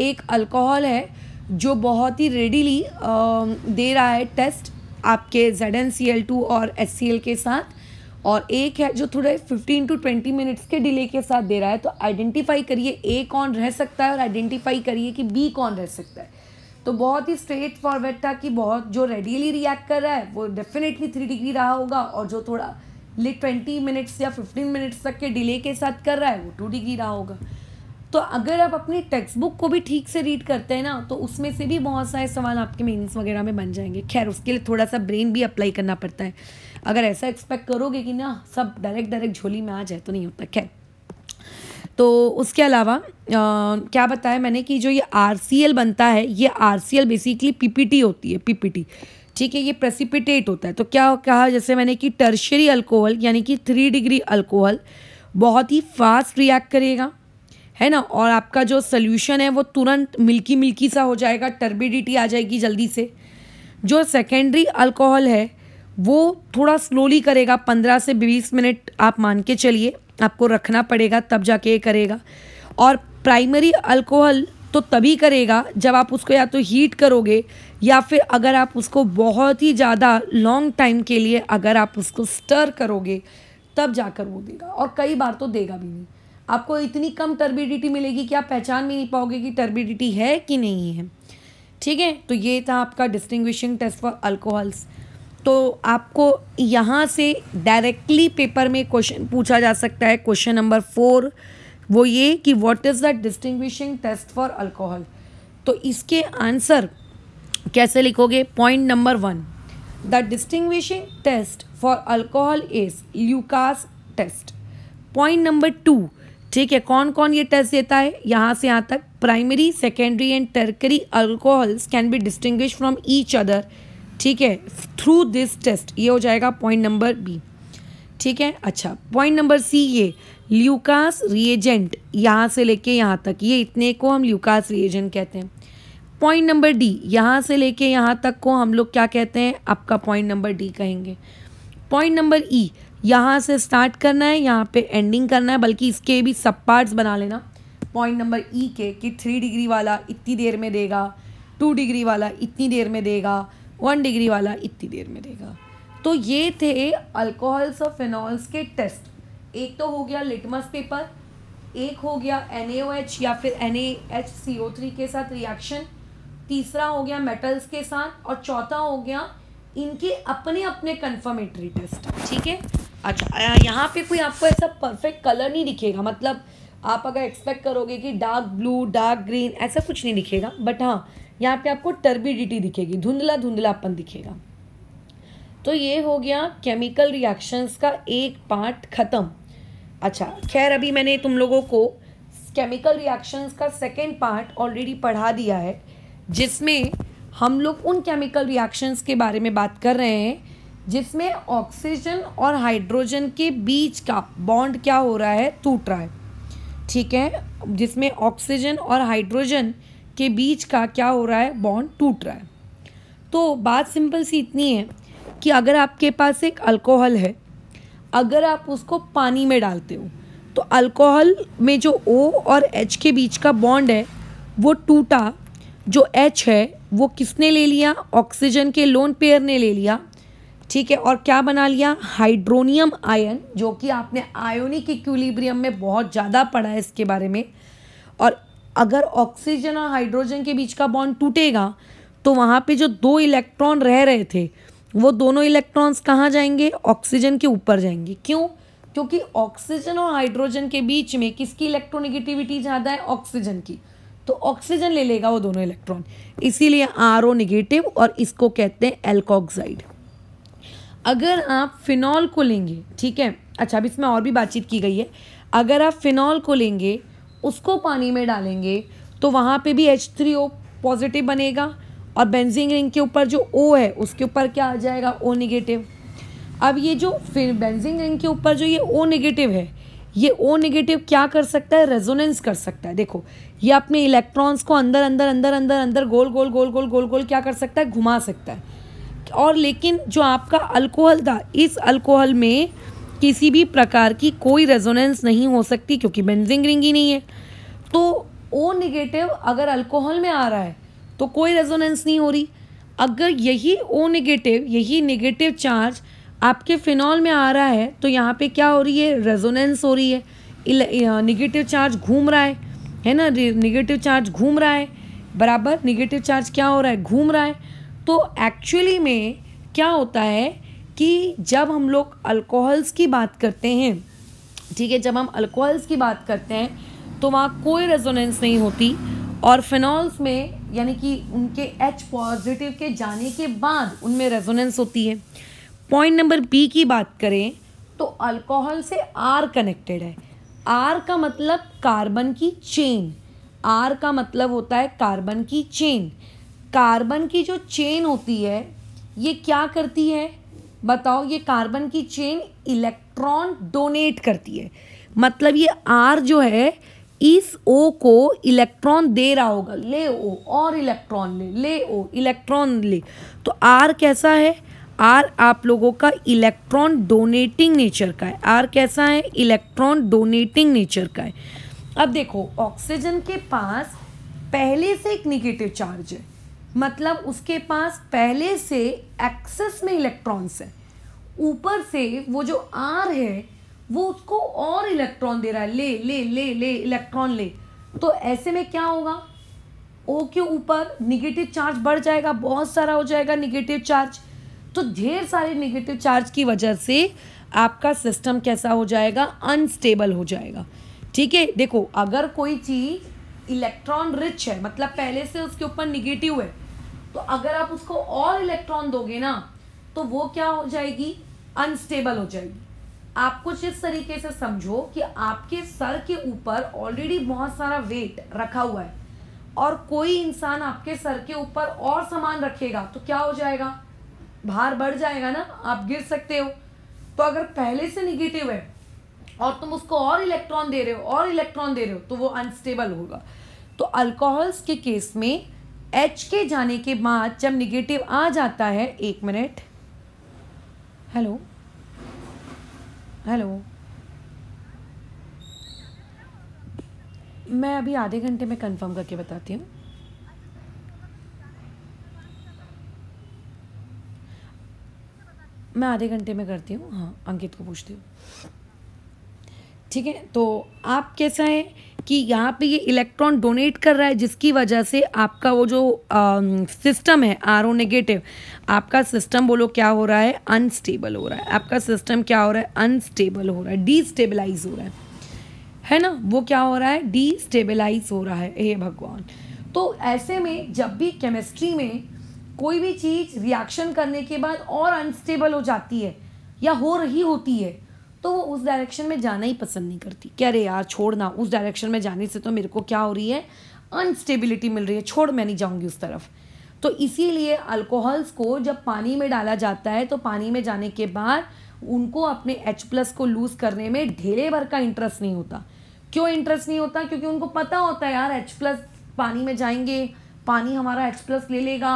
एक अल्कोहल है जो बहुत ही रेडीली दे रहा है टेस्ट आपके ZnCl2 और HCl के साथ, और एक है जो थोड़े 15 to 20 मिनट्स के डिले के साथ दे रहा है। तो आइडेंटिफाई करिए A कौन रह सकता है और आइडेंटिफाई करिए कि B कौन रह सकता है। तो बहुत ही स्ट्रेट फॉरवर्ड था कि बहुत जो रेडीली रिएक्ट कर रहा है वो डेफिनेटली 3 डिग्री रहा होगा, और जो थोड़ा 20 मिनट्स या 15 मिनट्स तक के डिले के साथ कर रहा है वो 2 डिग्री रहा होगा। तो अगर आप अपनी टेक्स्ट बुक को भी ठीक से रीड करते हैं ना तो उसमें से भी बहुत सारे सवाल आपके मेंस वगैरह में बन जाएंगे। खैर उसके लिए थोड़ा सा ब्रेन भी अप्लाई करना पड़ता है। अगर ऐसा एक्सपेक्ट करोगे कि ना सब डायरेक्ट झोली में आ जाए तो नहीं होता। खैर तो उसके अलावा क्या बताया मैंने कि जो ये RCl बनता है, ये RCl बेसिकली PPT होती है, PPT, ठीक है, ये प्रेसिपिटेट होता है। तो क्या कहा जैसे मैंने कि टर्शियरी अल्कोहल यानी कि 3 डिग्री अल्कोहल बहुत ही फास्ट रिएक्ट करेगा, है ना, और आपका जो सोल्यूशन है वो तुरंत मिल्की सा हो जाएगा, टर्बिडिटी आ जाएगी जल्दी से। जो सेकेंडरी अल्कोहल है वो थोड़ा स्लोली करेगा, 15 से 20 मिनट आप मान के चलिए आपको रखना पड़ेगा तब जाके ये करेगा। और प्राइमरी अल्कोहल तो तभी करेगा जब आप उसको या तो हीट करोगे या फिर अगर आप उसको बहुत ही ज़्यादा लॉन्ग टाइम के लिए अगर आप उसको स्टर करोगे तब जाकर वो देगा, और कई बार तो देगा भी नहीं। आपको इतनी कम टर्बिडिटी मिलेगी कि आप पहचान भी नहीं पाओगे कि टर्बिडिटी है कि नहीं है, ठीक है। तो ये था आपका डिस्टिंग्विशिंग टेस्ट फॉर अल्कोहल्स। तो आपको यहाँ से डायरेक्टली पेपर में क्वेश्चन पूछा जा सकता है, क्वेश्चन नंबर 4, वो ये कि what is the distinguishing test for alcohol. तो इसके आंसर कैसे लिखोगे? Point number 1, the distinguishing test for alcohol is Lucas test. Point number 2, ठीक है, कौन कौन ये टेस्ट देता है यहाँ से यहाँ तक? Primary, secondary and tertiary alcohols can be distinguish from each other ठीक है, थ्रू दिस टेस्ट, ये हो जाएगा पॉइंट नंबर बी। ठीक है, अच्छा पॉइंट नंबर सी, ये ल्यूकास रिएजेंट यहाँ से लेके यहाँ तक, ये इतने को हम ल्यूकास रिएजेंट कहते हैं। पॉइंट नंबर डी, यहाँ से लेके यहाँ तक को हम लोग क्या कहते हैं, आपका पॉइंट नंबर डी कहेंगे। पॉइंट नंबर ई, यहाँ से स्टार्ट करना है, यहाँ पे एंडिंग करना है, बल्कि इसके भी सब पार्ट्स बना लेना पॉइंट नंबर ई के, कि 3 डिग्री वाला इतनी देर में देगा, 2 डिग्री वाला इतनी देर में देगा, 1 डिग्री वाला इतनी देर में देगा। तो ये थे अल्कोहल्स और फिनॉल्स के टेस्ट। एक तो हो गया लिटमस पेपर, एक हो गया NaOH या फिर NaHCO3 के साथ रिएक्शन, तीसरा हो गया मेटल्स के साथ, और चौथा हो गया इनके अपने अपने कन्फर्मेटरी टेस्ट। ठीक है, अच्छा यहाँ पे कोई आपको ऐसा परफेक्ट कलर नहीं दिखेगा, मतलब आप अगर एक्सपेक्ट करोगे कि डार्क ब्लू, डार्क ग्रीन, ऐसा कुछ नहीं दिखेगा, बट हाँ यहाँ पे आपको टर्बिडिटी दिखेगी, धुंधला धुंधलापन दिखेगा। तो ये हो गया केमिकल रिएक्शंस का एक पार्ट ख़त्म। अच्छा खैर, अभी मैंने तुम लोगों को केमिकल रिएक्शंस का सेकेंड पार्ट ऑलरेडी पढ़ा दिया है, जिसमें हम लोग उन केमिकल रिएक्शंस के बारे में बात कर रहे हैं जिसमें ऑक्सीजन और हाइड्रोजन के बीच का बॉन्ड क्या हो रहा है, टूट रहा है। ठीक है, जिसमें ऑक्सीजन और हाइड्रोजन के बीच का क्या हो रहा है, बॉन्ड टूट रहा है। तो बात सिंपल सी इतनी है कि अगर आपके पास एक अल्कोहल है, अगर आप उसको पानी में डालते हो तो अल्कोहल में जो O और H के बीच का बॉन्ड है वो टूटा, जो H है वो किसने ले लिया, ऑक्सीजन के लोन पेयर ने ले लिया। ठीक है, और क्या बना लिया, हाइड्रोनियम आयन, जो कि आपने आयोनिक इक्विलिब्रियम में बहुत ज़्यादा पढ़ा है इसके बारे में। और अगर ऑक्सीजन और हाइड्रोजन के बीच का बॉन्ड टूटेगा तो वहाँ पे जो 2 इलेक्ट्रॉन रह रहे थे वो दोनों इलेक्ट्रॉन्स कहाँ जाएंगे, ऑक्सीजन के ऊपर जाएंगे। क्यों, क्योंकि ऑक्सीजन और हाइड्रोजन के बीच में किसकी इलेक्ट्रोनेगेटिविटी ज़्यादा है, ऑक्सीजन की, तो ऑक्सीजन ले लेगा वो दोनों इलेक्ट्रॉन, इसीलिए RO नेगेटिव, और इसको कहते हैं एल्कोक्साइड। अगर आप फिनॉल को लेंगे, ठीक है, अच्छा अब इसमें और भी बातचीत की गई है, अगर आप फिनॉल को लेंगे, उसको पानी में डालेंगे तो वहाँ पे भी H3O पॉजिटिव बनेगा, और बेंजीन रिंग के ऊपर जो O है उसके ऊपर क्या आ जाएगा, O नेगेटिव। अब ये जो फिर बेंजीन रिंग के ऊपर जो ये O नेगेटिव है, ये O नेगेटिव क्या कर सकता है, रेजोनेंस कर सकता है। देखो ये अपने इलेक्ट्रॉन्स को अंदर अंदर अंदर अंदर अंदर गोल गोल गोल गोल गोल गोल क्या कर सकता है, घुमा सकता है। और लेकिन जो आपका अल्कोहल था, इस अल्कोहल में किसी भी प्रकार की कोई रेजोनेंस नहीं हो सकती, क्योंकि बेंजीन रिंग ही नहीं है। तो O नेगेटिव अगर अल्कोहल में आ रहा है तो कोई रेजोनेंस नहीं हो रही। अगर यही O नेगेटिव, यही नेगेटिव चार्ज आपके फिनॉल में आ रहा है तो यहाँ पे क्या हो रही है, रेजोनेंस हो रही है, नेगेटिव चार्ज घूम रहा है ना, नेगेटिव चार्ज घूम रहा है, बराबर नेगेटिव चार्ज क्या हो रहा है, घूम रहा है। तो एक्चुअली में क्या होता है कि जब हम लोग अल्कोहल्स की बात करते हैं, ठीक है, जब हम अल्कोहल्स की बात करते हैं तो वहाँ कोई रेजोनेंस नहीं होती, और फिनॉल्स में यानी कि उनके H पॉजिटिव के जाने के बाद उनमें रेजोनेंस होती है। पॉइंट नंबर बी की बात करें तो अल्कोहल से R कनेक्टेड है। R का मतलब कार्बन की चेन, R का मतलब होता है कार्बन की चेन। कार्बन की जो चेन होती है ये क्या करती है, बताओ, ये कार्बन की चेन इलेक्ट्रॉन डोनेट करती है। मतलब ये R जो है इस O को इलेक्ट्रॉन दे रहा होगा, ले O और इलेक्ट्रॉन ले O इलेक्ट्रॉन ले। तो R कैसा है, R आप लोगों का इलेक्ट्रॉन डोनेटिंग नेचर का है। R कैसा है, इलेक्ट्रॉन डोनेटिंग नेचर का है। अब देखो ऑक्सीजन के पास पहले से एक नेगेटिव चार्ज है, मतलब उसके पास पहले से एक्सेस में इलेक्ट्रॉन्स है, ऊपर से वो जो R है वो उसको और इलेक्ट्रॉन दे रहा है, ले ले ले ले इलेक्ट्रॉन ले। तो ऐसे में क्या होगा, O के ऊपर निगेटिव चार्ज बढ़ जाएगा, बहुत सारा हो जाएगा निगेटिव चार्ज। तो ढेर सारे निगेटिव चार्ज की वजह से आपका सिस्टम कैसा हो जाएगा, अनस्टेबल हो जाएगा। ठीक है, देखो अगर कोई चीज़ इलेक्ट्रॉन रिच है, मतलब पहले से उसके ऊपर निगेटिव है, तो अगर आप उसको और इलेक्ट्रॉन दोगे ना तो वो क्या हो जाएगी, अनस्टेबल हो जाएगी। आप कुछ इस तरीके से समझो कि आपके सर के ऊपर ऑलरेडी बहुत सारा वेट रखा हुआ है और कोई इंसान आपके सर के ऊपर और सामान रखेगा तो क्या हो जाएगा, भार बढ़ जाएगा ना, आप गिर सकते हो। तो अगर पहले से निगेटिव है और तुम उसको और इलेक्ट्रॉन दे रहे हो तो वो अनस्टेबल होगा। तो अल्कोहल्स के केस में H के जाने के बाद जब निगेटिव आ जाता है, 1 मिनट, हेलो, मैं अभी आधे घंटे में कंफर्म करके बताती हूँ। मैं आधे घंटे में करती हूँ, हाँ, अंकित को पूछती हूँ। ठीक है, तो आप कैसा है कि यहाँ पे ये इलेक्ट्रॉन डोनेट कर रहा है, जिसकी वजह से आपका वो जो सिस्टम है RO नेगेटिव, आपका सिस्टम बोलो क्या हो रहा है, अनस्टेबल हो रहा है। आपका सिस्टम क्या हो रहा है, अनस्टेबल हो रहा है, डीस्टेबलाइज हो रहा है ना, वो क्या हो रहा है, डीस्टेबलाइज हो रहा है। हे भगवान। तो ऐसे में जब भी केमिस्ट्री में कोई भी चीज़ रिएक्शन करने के बाद और अनस्टेबल हो जाती है या हो रही होती है, तो वो उस डायरेक्शन में जाना ही पसंद नहीं करती। क्या रे यार छोड़ना, उस डायरेक्शन में जाने से तो मेरे को क्या हो रही है, अनस्टेबिलिटी मिल रही है, छोड़, मैं नहीं जाऊंगी उस तरफ। तो इसीलिए अल्कोहल्स को जब पानी में डाला जाता है तो पानी में जाने के बाद उनको अपने H+ को लूज़ करने में ढेले भर का इंटरेस्ट नहीं होता। क्यों इंटरेस्ट नहीं होता? क्योंकि उनको पता होता है यार H+ पानी में जाएंगे, पानी हमारा H+ ले लेगा,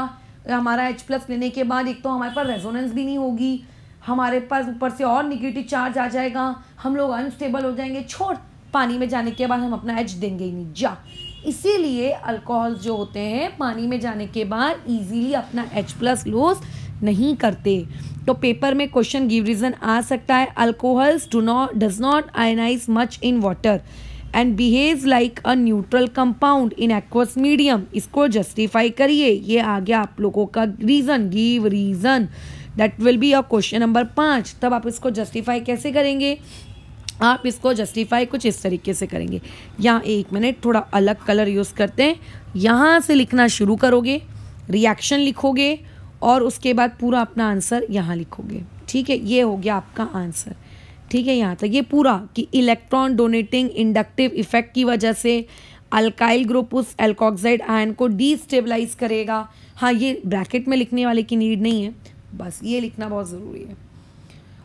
हमारा H+ लेने के बाद एक तो हमारे पास रेजोनेंस भी नहीं होगी, हमारे पास ऊपर से और निगेटिव चार्ज आ जाएगा, हम लोग अनस्टेबल हो जाएंगे, छोड़, पानी में जाने के बाद हम अपना H देंगे ही नहीं, जा। इसीलिए अल्कोहल्स जो होते हैं पानी में जाने के बाद इजीली अपना H+ लूज नहीं करते। तो पेपर में क्वेश्चन गिव रीजन आ सकता है, alcohols does not ionize much in water and behaves like a neutral compound in aqueous medium. इसको जस्टिफाई करिए, ये आ गया आप लोगों का reason, give reason, that will be a question number 5। तब आप इसको जस्टिफाई कैसे करेंगे? आप इसको जस्टिफाई कुछ इस तरीके से करेंगे। यहाँ 1 मिनट, थोड़ा अलग कलर यूज़ करते हैं। यहाँ से लिखना शुरू करोगे, रिएक्शन लिखोगे और उसके बाद पूरा अपना आंसर यहाँ लिखोगे। ठीक है, ये हो गया आपका आंसर। ठीक है, यहाँ तक ये पूरा कि इलेक्ट्रॉन डोनेटिंग इंडक्टिव इफेक्ट की वजह से अल्काइल ग्रुप उस एल्कोक्साइड आयन को डीस्टेबलाइज करेगा। हाँ, ये ब्रैकेट में लिखने वाले की नीड नहीं है, बस ये लिखना बहुत ज़रूरी है।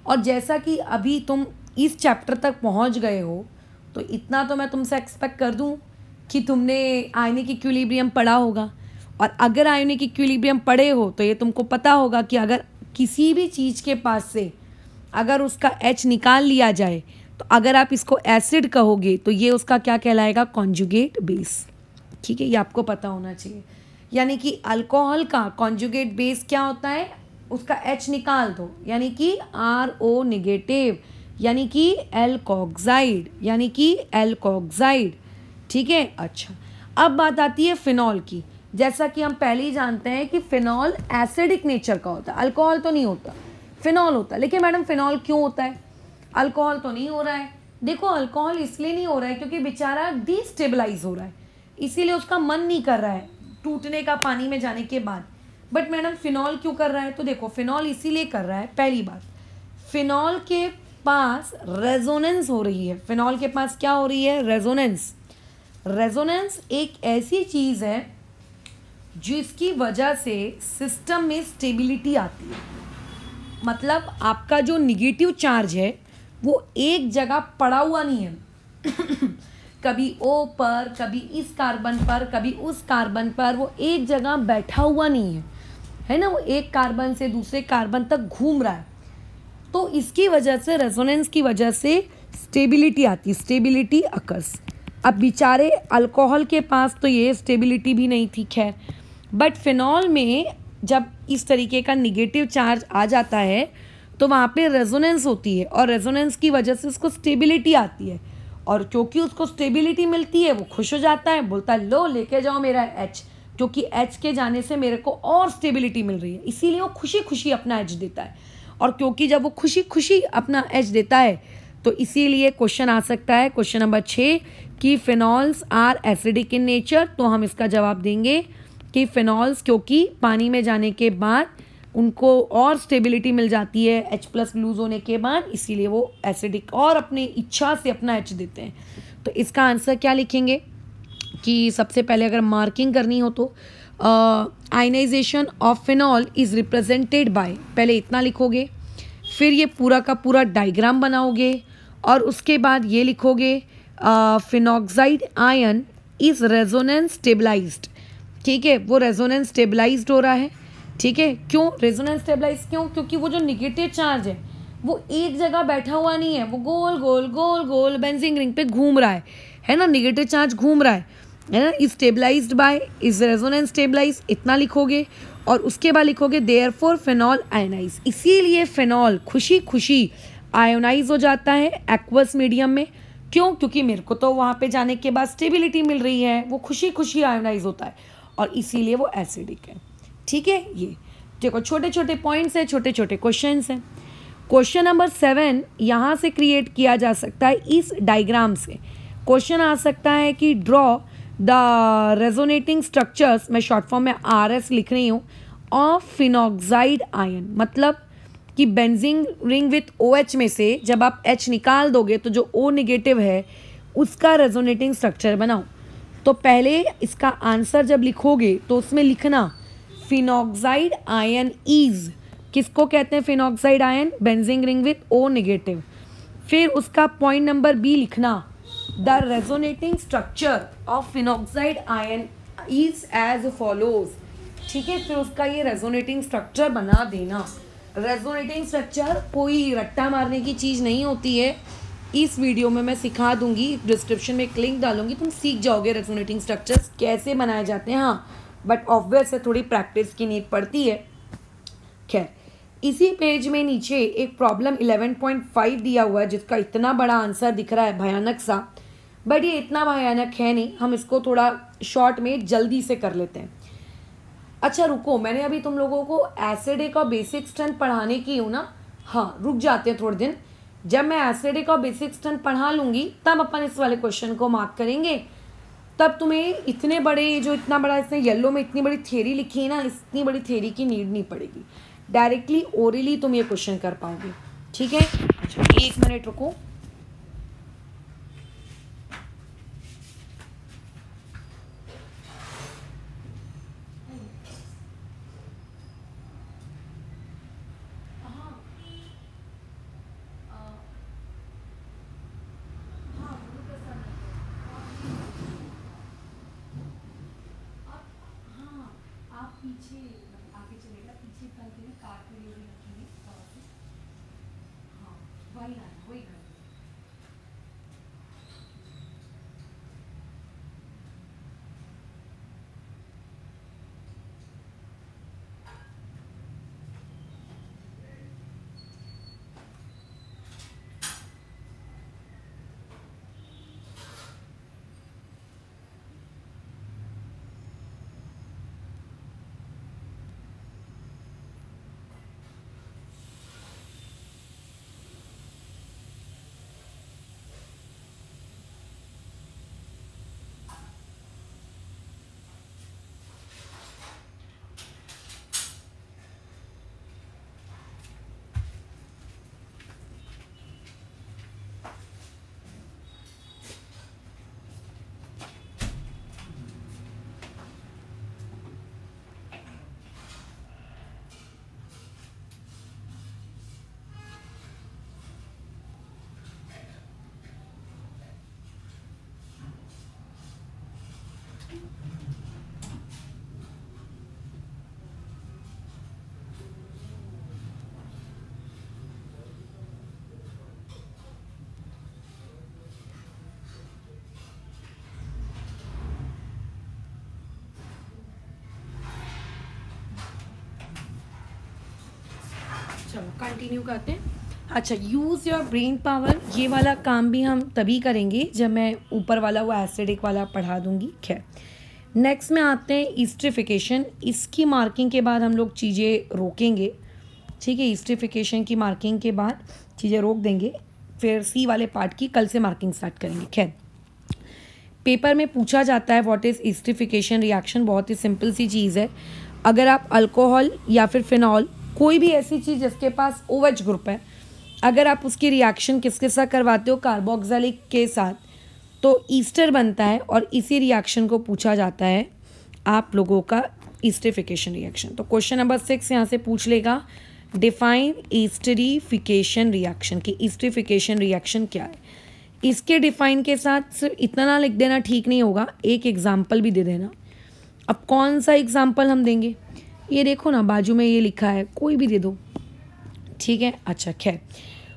और जैसा कि अभी तुम इस चैप्टर तक पहुंच गए हो, तो इतना तो मैं तुमसे एक्सपेक्ट कर दूं कि तुमने आयोनिक इक्विलिब्रियम पढ़ा होगा। और अगर आयोनिक इक्विलिब्रियम पढ़े हो तो ये तुमको पता होगा कि अगर किसी भी चीज़ के पास से अगर उसका H निकाल लिया जाए, तो अगर आप इसको एसिड कहोगे तो ये उसका क्या कहलाएगा, कॉन्जुगेट बेस। ठीक है, ये आपको पता होना चाहिए। यानी कि अल्कोहल का कॉन्जुगेट बेस क्या होता है, उसका H निकाल दो, यानी कि RO नेगेटिव, यानी कि एल्कोक्साइड, यानी कि एल्कोक्साइड। ठीक है, अच्छा, अब बात आती है फिनॉल की। जैसा कि हम पहले ही जानते हैं कि फिनॉल एसिडिक नेचर का होता है, अल्कोहल तो नहीं होता, फिनॉल होता है। लेकिन मैडम फिनॉल क्यों होता है, अल्कोहल तो नहीं हो रहा है? देखो, अल्कोहल इसलिए नहीं हो रहा है क्योंकि बेचारा डीस्टेबलाइज हो रहा है, इसीलिए उसका मन नहीं कर रहा है टूटने का पानी में जाने के बाद। बट मैडम फिनॉल क्यों कर रहा है? तो देखो, फिनॉल इसीलिए कर रहा है, पहली बात, फिनॉल के पास रेजोनेंस हो रही है। फिनॉल के पास क्या हो रही है, रेजोनेंस। रेजोनेंस एक ऐसी चीज़ है जिसकी वजह से सिस्टम में स्टेबिलिटी आती है। मतलब आपका जो निगेटिव चार्ज है वो एक जगह पड़ा हुआ नहीं है कभी O पर, कभी इस कार्बन पर, कभी उस कार्बन पर, वो एक जगह बैठा हुआ नहीं है ना, वो एक कार्बन से दूसरे कार्बन तक घूम रहा है। तो इसकी वजह से, रेजोनेंस की वजह से स्टेबिलिटी आती, स्टेबिलिटी अकर्स। अब बेचारे अल्कोहल के पास तो ये स्टेबिलिटी भी नहीं थी, खैर, बट फिनॉल में जब इस तरीके का निगेटिव चार्ज आ जाता है तो वहाँ पे रेजोनेंस होती है और रेजोनेंस की वजह से उसको स्टेबिलिटी आती है। और क्योंकि उसको स्टेबिलिटी मिलती है वो खुश हो जाता है, बोलता है लो लेके जाओ मेरा H, क्योंकि H के जाने से मेरे को और स्टेबिलिटी मिल रही है, इसीलिए वो खुशी खुशी अपना H देता है। और क्योंकि जब वो खुशी खुशी अपना H देता है तो इसीलिए क्वेश्चन आ सकता है, क्वेश्चन नंबर 6, कि phenols are acidic in nature. तो हम इसका जवाब देंगे कि फिनॉल्स क्योंकि पानी में जाने के बाद उनको और स्टेबिलिटी मिल जाती है H+ लूज होने के बाद, इसीलिए वो एसिडिक और अपनी इच्छा से अपना H देते हैं। तो इसका आंसर क्या लिखेंगे कि सबसे पहले अगर मार्किंग करनी हो तो ionization of phenol is represented by, पहले इतना लिखोगे, फिर ये पूरा का पूरा डायग्राम बनाओगे और उसके बाद ये लिखोगे phenoxide ion is resonance stabilized. ठीक है, वो रेजोनेंस स्टेबलाइज्ड हो रहा है। ठीक है, क्यों रेजोनेंस स्टेबलाइज, क्यों? क्योंकि वो जो निगेटिव चार्ज है वो एक जगह बैठा हुआ नहीं है, वो गोल गोल गोल गोल बेंजीन रिंग पे घूम रहा है ना, निगेटिव चार्ज घूम रहा है ना। Is stabilized by, is resonance stabilize, इतना लिखोगे और उसके बाद लिखोगे देयरफॉर फिनॉल आयनाइज, इसीलिए फिनॉल खुशी खुशी आयोनाइज हो जाता है एक्वस मीडियम में। क्यों? क्योंकि मेरे को तो वहाँ पे जाने के बाद स्टेबिलिटी मिल रही है, वो खुशी खुशी आयोनाइज होता है और इसीलिए वो एसिडिक है। ठीक है, ये देखो छोटे छोटे पॉइंट्स हैं, छोटे छोटे क्वेश्चंस हैं। क्वेश्चन नंबर 7 यहाँ से क्रिएट किया जा सकता है इस डायग्राम से। क्वेश्चन आ सकता है कि ड्रॉ द रेजोनेटिंग स्ट्रक्चर्स, मैं शॉर्ट फॉर्म में RS लिख रही हूँ, ऑफ फिनॉक्साइड आयन, मतलब कि बेंजीन रिंग विथ OH में से जब आप H निकाल दोगे तो जो O नेगेटिव है उसका रेजोनेटिंग स्ट्रक्चर बनाओ। तो पहले इसका आंसर जब लिखोगे तो उसमें लिखना फिनॉक्साइड आयन इज, किसको कहते हैं phenoxide ion? Benzene ring with O negative. फिर उसका पॉइंट नंबर B लिखना the resonating structure of phenoxide ion is as follows. ठीक है, फिर उसका ये रेजोनेटिंग स्ट्रक्चर बना देना। रेजोनेटिंग स्ट्रक्चर कोई रट्टा मारने की चीज़ नहीं होती है, इस वीडियो में मैं सिखा दूंगी, डिस्क्रिप्शन में एक लिंक डालूंगी, तुम सीख जाओगे रेजोनेटिंग स्ट्रक्चर्स कैसे बनाए जाते हैं। हाँ, बट ऑब्वियस है थोड़ी प्रैक्टिस की नीड पड़ती है। खैर, इसी पेज में नीचे एक प्रॉब्लम 11.5 दिया हुआ है जिसका इतना बड़ा आंसर दिख रहा है भयानक सा, बट ये इतना भयानक है नहीं, हम इसको थोड़ा शॉर्ट में जल्दी से कर लेते हैं। अच्छा रुको, मैंने अभी तुम लोगों को एसिडिक और बेसिक स्ट्रेंथ पढ़ाने की हूँ ना। हाँ, रुक जाते हैं थोड़े दिन, जब मैं एसिडिक और बेसिक स्ट्रेंथ पढ़ा लूँगी तब अपन इस वाले क्वेश्चन को मार्क करेंगे। तब तुम्हें इतने बड़े, जो इतना बड़ा इसने येलो में इतनी बड़ी थ्योरी लिखी है ना, इतनी बड़ी थ्योरी की नीड नहीं पड़ेगी, डायरेक्टली ओरली तुम ये क्वेश्चन कर पाओगे। ठीक है, अच्छा 1 मिनट रुको। पीछे आगे चलेगा, पीछे करके काट के लिए रखेंगे। हाँ, वही ना, वही कर। चलो कंटिन्यू करते हैं। अच्छा, यूज़ योर ब्रेन पावर, ये वाला काम भी हम तभी करेंगे जब मैं ऊपर वाला वो एसिडिक वाला पढ़ा दूंगी। खैर, नेक्स्ट में आते हैं ईस्ट्रिफिकेशन। इसकी मार्किंग के बाद हम लोग चीज़ें रोकेंगे। ठीक है, ईस्ट्रिफिकेशन की मार्किंग के बाद चीज़ें रोक देंगे, फिर सी वाले पार्ट की कल से मार्किंग स्टार्ट करेंगे। खैर, पेपर में पूछा जाता है व्हाट इज़ ईस्ट्रिफिकेशन रिएक्शन। बहुत ही सिंपल सी चीज़ है। अगर आप अल्कोहल या फिर फिनॉल, कोई भी ऐसी चीज़ जिसके पास OH ग्रुप है, अगर आप उसकी रिएक्शन किसके साथ करवाते हो, कार्बोक्सिलिक के साथ, तो ईस्टर बनता है और इसी रिएक्शन को पूछा जाता है आप लोगों का ईस्टरिफिकेशन रिएक्शन। तो क्वेश्चन नंबर 6 यहाँ से पूछ लेगा, डिफाइन ईस्टरिफिकेशन रिएक्शन की ईस्टरिफिकेशन रिएक्शन क्या है। इसके डिफाइन के साथ सिर्फ इतना ना लिख देना ठीक नहीं होगा, एक एग्जाम्पल भी दे देना। अब कौन सा एग्जाम्पल हम देंगे, ये देखो ना बाजू में ये लिखा है, कोई भी दे दो, ठीक है। अच्छा खैर,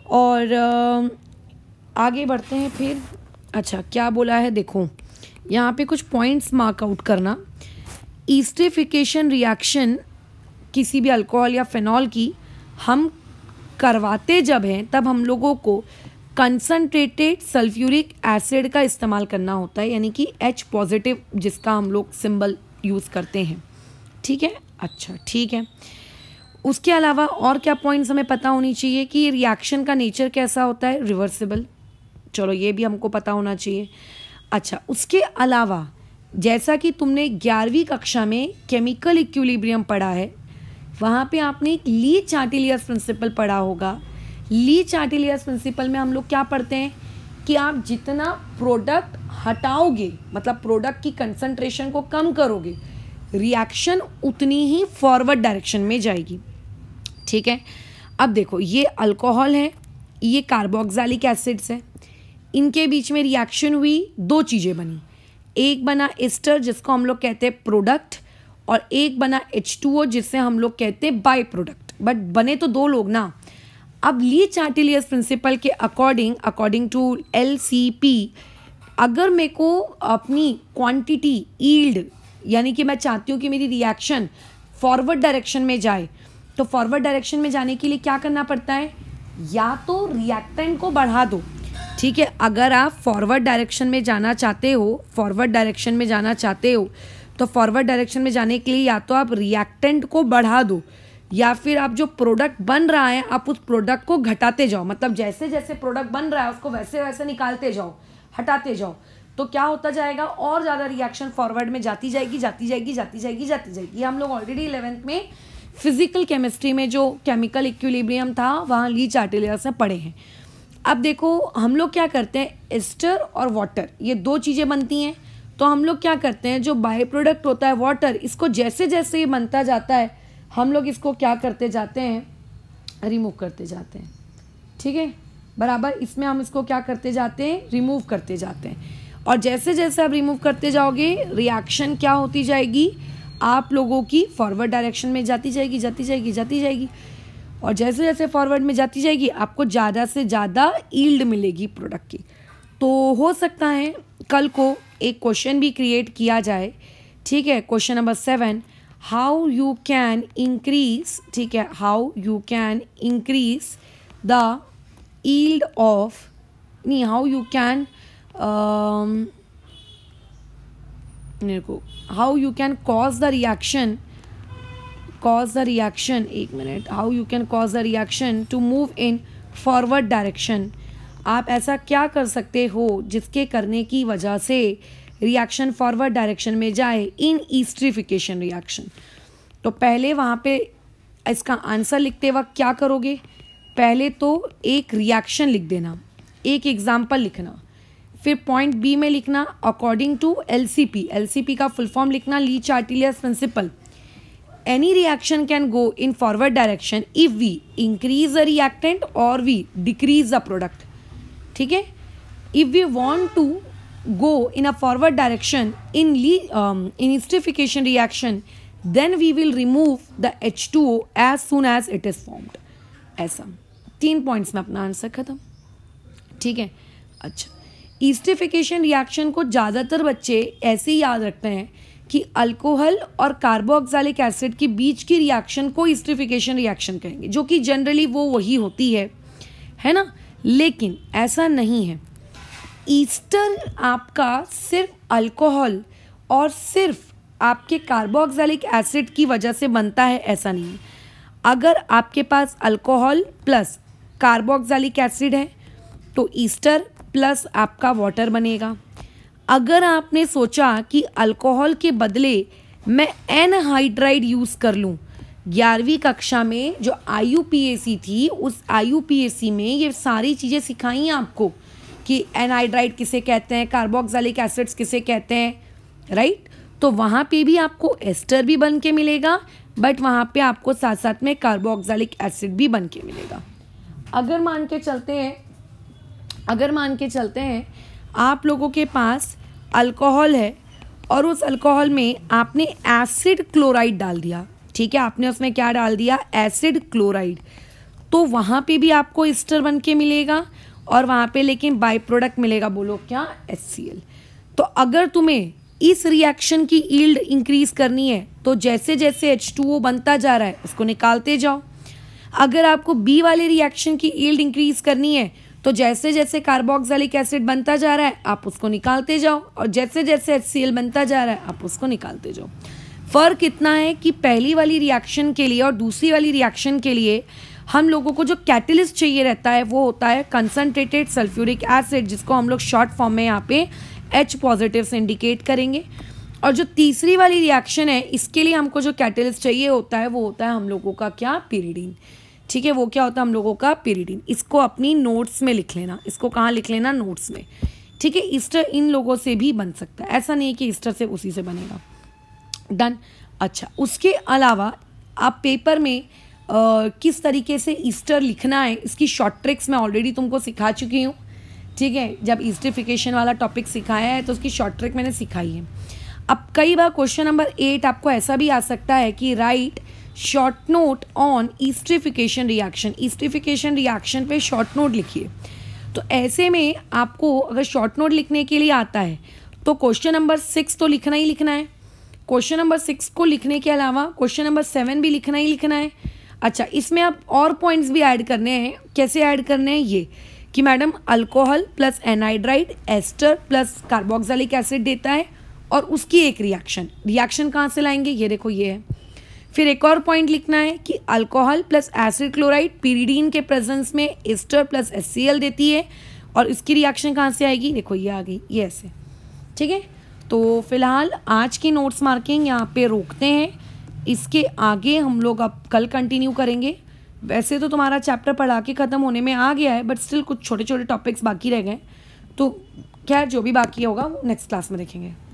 और आगे बढ़ते हैं फिर। अच्छा क्या बोला है, देखो यहाँ पे कुछ पॉइंट्स मार्क आउट करना। ईस्टरिफिकेशन रिएक्शन किसी भी अल्कोहल या फिनॉल की हम करवाते जब हैं तब हम लोगों को कंसनट्रेटेड सल्फ्यूरिक एसिड का इस्तेमाल करना होता है, यानी कि H पॉजिटिव जिसका हम लोग सिंबल यूज़ करते हैं, ठीक है। अच्छा ठीक है, उसके अलावा और क्या पॉइंट्स हमें पता होनी चाहिए कि ये रिएक्शन का नेचर कैसा होता है, रिवर्सिबल, चलो ये भी हमको पता होना चाहिए। अच्छा उसके अलावा जैसा कि तुमने 11वीं कक्षा में केमिकल इक्विलिब्रियम पढ़ा है, वहाँ पे आपने एक ली चार्टिलियस प्रिंसिपल पढ़ा होगा। ली चार्टिलियस प्रिंसिपल में हम लोग क्या पढ़ते हैं कि आप जितना प्रोडक्ट हटाओगे, मतलब प्रोडक्ट की कंसंट्रेशन को कम करोगे, रिएक्शन उतनी ही फॉरवर्ड डायरेक्शन में जाएगी, ठीक है। अब देखो ये अल्कोहल है, ये कार्बोक्सिलिक एसिड्स है, इनके बीच में रिएक्शन हुई, दो चीज़ें बनी, एक बना एस्टर जिसको हम लोग कहते हैं प्रोडक्ट, और एक बना H2O जिससे हम लोग कहते हैं बाई प्रोडक्ट, बट बने तो दो लोग ना। अब ली चार्टिलियस प्रिंसिपल के अकॉर्डिंग टू LCP, अगर मेरे को अपनी क्वांटिटी यील्ड, यानी कि मैं चाहती हूँ कि मेरी रिएक्शन फॉरवर्ड डायरेक्शन में जाए, तो फॉरवर्ड डायरेक्शन में जाने के लिए क्या करना पड़ता है, या तो रिएक्टेंट को बढ़ा दो, ठीक है। अगर आप फॉरवर्ड डायरेक्शन में जाना चाहते हो, तो फॉरवर्ड डायरेक्शन में जाने के लिए या तो आप रिएक्टेंट को बढ़ा दो, या फिर आप जो प्रोडक्ट बन रहा है आप उस प्रोडक्ट को घटाते जाओ, मतलब जैसे जैसे प्रोडक्ट बन रहा है उसको वैसे वैसे निकालते जाओ, हटाते जाओ, तो क्या होता जाएगा, और ज़्यादा रिएक्शन फॉरवर्ड में जाती जाएगी। ये हम लोग ऑलरेडी 11th में फिजिकल केमिस्ट्री में जो केमिकल इक्विलिब्रियम था वहाँ ली चार्टिलियस से पढ़े हैं। अब देखो हम लोग क्या करते हैं, एस्टर और वाटर ये दो चीज़ें बनती हैं, तो हम लोग क्या करते हैं, जो बाय प्रोडक्ट होता है वाटर, इसको जैसे जैसे ये बनता जाता है हम लोग इसको क्या करते जाते हैं, रिमूव करते जाते हैं, ठीक है बराबर। इसमें हम इसको क्या करते जाते हैं, रिमूव करते जाते हैं, और जैसे जैसे आप रिमूव करते जाओगे रिएक्शन क्या होती जाएगी, आप लोगों की फॉरवर्ड डायरेक्शन में जाती जाएगी, और जैसे जैसे फॉरवर्ड में जाती जाएगी आपको ज़्यादा से ज़्यादा यील्ड मिलेगी प्रोडक्ट की। तो हो सकता है कल को एक क्वेश्चन भी क्रिएट किया जाए, ठीक है। Question number 7, how you can increase, ठीक है, how you can increase the yield of, नहीं how you can how you can cause the reaction, एक minute, how you can cause the reaction to move in forward direction. आप ऐसा क्या कर सकते हो जिसके करने की वजह से रिएक्शन फॉरवर्ड डायरेक्शन में जाए इन ईस्टरिफिकेशन रिएक्शन। तो पहले वहाँ पे इसका आंसर लिखते वक्त क्या करोगे, पहले तो एक रिएक्शन लिख देना, एक एग्जाम्पल लिखना, फिर पॉइंट बी में लिखना अकॉर्डिंग टू LCP का फुल फॉर्म लिखना, ली चार्टिलियस principal. Any reaction can go in forward direction if we increase the reactant or we decrease the product, ठीक है। If we want to go in a forward direction in esterification reaction, then we will remove the H2O as soon as it is formed। ऐसा 3 points में अपना answer खत्म, ठीक है। अच्छा esterification reaction को ज़्यादातर बच्चे ऐसे ही याद रखते हैं कि अल्कोहल और कार्बोक्सिलिक एसिड के बीच की रिएक्शन को एस्टरिफिकेशन रिएक्शन कहेंगे, जो कि जनरली वही होती है ना, लेकिन ऐसा नहीं है। ईस्टर आपका सिर्फ अल्कोहल और सिर्फ आपके कार्बोक्सिलिक एसिड की वजह से बनता है, ऐसा नहीं है। अगर आपके पास अल्कोहल प्लस कार्बोक्सिलिक एसिड है तो ईस्टर प्लस आपका वाटर बनेगा। अगर आपने सोचा कि अल्कोहल के बदले मैं एनहाइड्राइड यूज़ कर लूँ, 11वीं कक्षा में जो IUPAC थी उस IUPAC में ये सारी चीज़ें सिखाई हैं आपको कि एनहाइड्राइड किसे कहते हैं, कार्बोक्सिलिक एसिड्स किसे कहते हैं, राइट। तो वहाँ पे भी आपको एस्टर भी बन के मिलेगा, बट वहाँ पे आपको साथ साथ में कार्बोक्सिलिक एसिड भी बन के मिलेगा। अगर मान के चलते हैं आप लोगों के पास अल्कोहल है और उस अल्कोहल में आपने एसिड क्लोराइड डाल दिया, ठीक है, आपने उसमें क्या डाल दिया, एसिड क्लोराइड, तो वहाँ पे भी आपको एस्टर बन के मिलेगा और वहाँ पे लेकिन बाई प्रोडक्ट मिलेगा, बोलो क्या, HCl। तो अगर तुम्हें इस रिएक्शन की यील्ड इंक्रीज करनी है तो जैसे जैसे H2O बनता जा रहा है उसको निकालते जाओ। अगर आपको बी वाले रिएक्शन की यील्ड इंक्रीज करनी है तो जैसे जैसे कार्बोक्सिलिक एसिड बनता जा रहा है आप उसको निकालते जाओ, और जैसे जैसे HCl बनता जा रहा है आप उसको निकालते जाओ। फ़र्क इतना है कि पहली वाली रिएक्शन के लिए और दूसरी वाली रिएक्शन के लिए हम लोगों को जो कैटलिस्ट चाहिए रहता है वो होता है कंसनट्रेटेड सल्फ्यूरिक एसिड, जिसको हम लोग शॉर्ट फॉर्म में यहाँ पे H पॉजिटिव से इंडिकेट करेंगे। और जो तीसरी वाली रिएक्शन है इसके लिए हमको जो कैटलिस्ट चाहिए होता है वो होता है हम लोगों का क्या, पिरिडीन, ठीक है, वो क्या होता है हम लोगों का, पिरिडीन। इसको अपनी नोट्स में लिख लेना, इसको कहाँ लिख लेना, नोट्स में, ठीक है। ईस्टर इन लोगों से भी बन सकता है, ऐसा नहीं है कि ईस्टर से उसी से बनेगा, डन। अच्छा, उसके अलावा आप पेपर में किस तरीके से ईस्टर लिखना है इसकी शॉर्ट ट्रिक्स मैं ऑलरेडी तुमको सिखा चुकी हूँ, ठीक है। जब ईस्टरिफिकेशन वाला टॉपिक सिखाया है तो उसकी शॉर्ट ट्रिक मैंने सिखाई है। अब कई बार क्वेश्चन नंबर 8 आपको ऐसा भी आ सकता है कि write short note on esterification reaction, esterification reaction पे शॉर्ट नोट लिखिए। तो ऐसे में आपको अगर शॉर्ट नोट लिखने के लिए आता है तो क्वेश्चन नंबर 6 तो लिखना ही लिखना है, क्वेश्चन नंबर 6 को लिखने के अलावा क्वेश्चन नंबर 7 भी लिखना ही लिखना है। अच्छा, इसमें आप और पॉइंट्स भी ऐड करने हैं। कैसे ऐड करने हैं, ये कि madam alcohol plus anhydride ester plus carboxylic acid देता है और उसकी एक रिएक्शन कहाँ से लाएंगे, ये देखो ये है। फिर एक और पॉइंट लिखना है कि alcohol plus acid chloride pyridine के प्रेजेंस में एस्टर प्लस HCl देती है और इसकी रिएक्शन कहाँ से आएगी, देखो ये आ गई, ये ऐसे, ठीक है। तो फिलहाल आज की नोट्स मार्किंग यहाँ पे रोकते हैं, इसके आगे हम लोग अब कल कंटिन्यू करेंगे। वैसे तो तुम्हारा चैप्टर पढ़ा के ख़त्म होने में आ गया है, बट स्टिल कुछ छोटे छोटे टॉपिक्स बाकी रह गए, तो खैर जो भी बाकी होगा वो नेक्स्ट क्लास में देखेंगे।